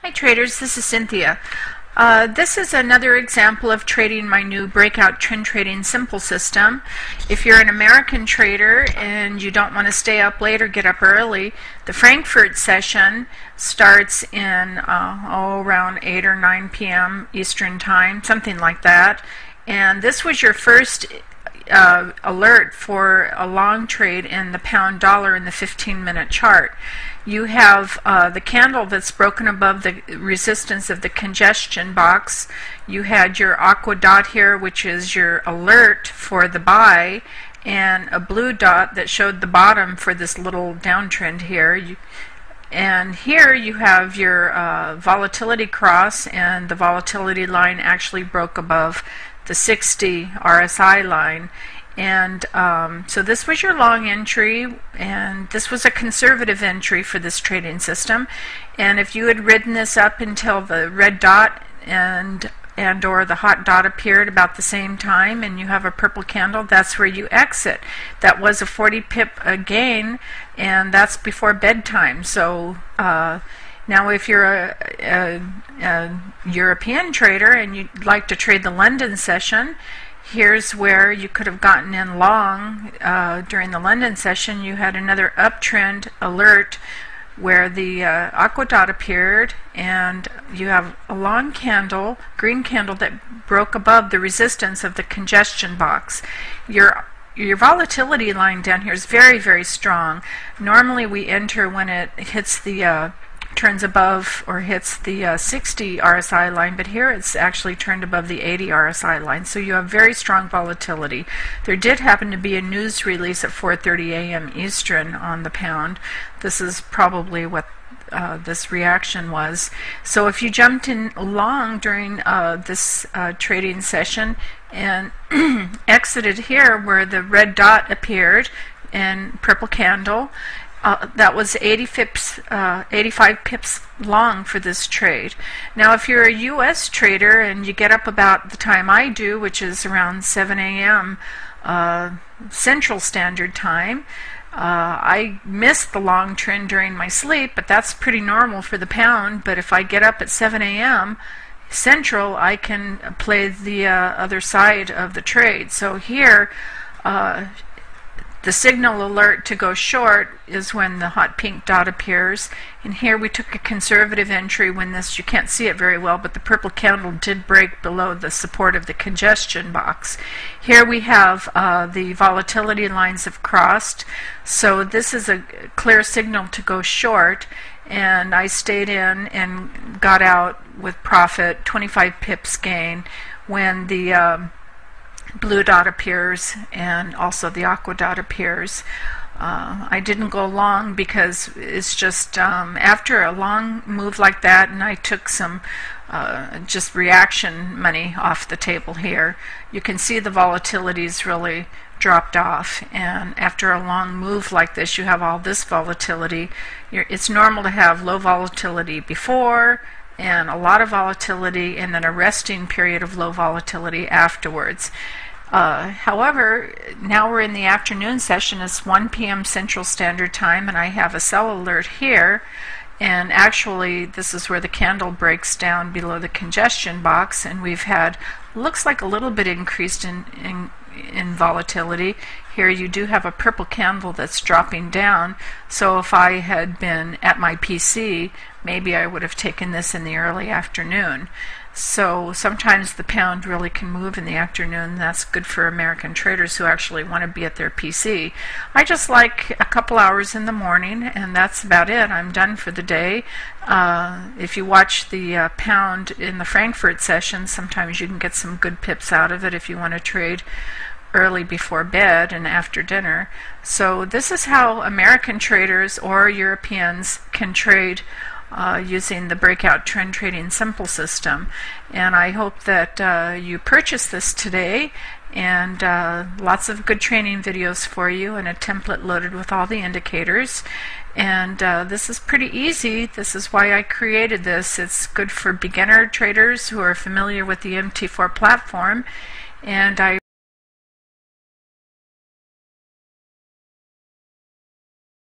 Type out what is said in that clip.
Hi traders, this is Cynthia. This is another example of trading my new Breakout Trend Trading Simple system. If you're an American trader and you don't want to stay up late or get up early, the Frankfurt session starts in around 8 or 9 p.m. Eastern Time, something like that. And this was your first alert for a long trade in the pound dollar in the 15-minute chart. You have the candle that's broken above the resistance of the congestion box. You had your aqua dot here, which is your alert for the buy, and a blue dot that showed the bottom for this little downtrend here. And here you have your volatility cross, and the volatility line actually broke above the 60 RSI line. And so this was your long entry, and this was a conservative entry for this trading system. And if you had ridden this up until the red dot and or the hot dot appeared about the same time, and you have a purple candle, that's where you exit. That was a 40 pip gain, and that's before bedtime. So now if you're a European trader and you'd like to trade the London session, here's where you could have gotten in long during the London session. You had another uptrend alert where the aqua dot appeared, and you have a long candle, green candle, that broke above the resistance of the congestion box. Your volatility line down here is very, very strong. Normally we enter when it hits the turns above or hits the 60 RSI line, but here it's actually turned above the 80 RSI line, so you have very strong volatility. There did happen to be a news release at 4:30 a.m. Eastern on the pound. This is probably what this reaction was. So if you jumped in long during this trading session and exited here where the red dot appeared and purple candle, that was 85 pips long for this trade. Now if you're a US trader and you get up about the time I do, which is around 7 a.m. Central Standard Time, I missed the long trend during my sleep, but that's pretty normal for the pound. But if I get up at 7 a.m. Central, I can play the other side of the trade. So here the signal alert to go short is when the hot pink dot appears, and here we took a conservative entry when this, you can't see it very well, but the purple candle did break below the support of the congestion box. Here we have the volatility lines have crossed, so this is a clear signal to go short, and I stayed in and got out with profit, 25 pips gain, when the blue dot appears and also the aqua dot appears. I didn't go long because it's just after a long move like that, and I took some just reaction money off the table here. You can see the volatility's really dropped off, and after a long move like this you have all this volatility. It's normal to have low volatility before and a lot of volatility, and then a resting period of low volatility afterwards. However, now we're in the afternoon session. It's 1 p.m. Central Standard Time, and I have a sell alert here, and actually this is where the candle breaks down below the congestion box, and we've had, looks like a little bit increased in volatility. Here you do have a purple candle that's dropping down, so if I had been at my PC, maybe I would have taken this in the early afternoon. So sometimes the pound really can move in the afternoon. That's good for American traders who actually want to be at their PC. I just like a couple hours in the morning, and that's about it. I'm done for the day. If you watch the pound in the Frankfurt session, sometimes you can get some good pips out of it if you want to trade early before bed and after dinner. So this is how American traders or Europeans can trade using the Breakout Trend Trading Simple system. And I hope that you purchase this today, and lots of good training videos for you, and a template loaded with all the indicators. And this is pretty easy. This is why I created this. It's good for beginner traders who are familiar with the MT4 platform, and I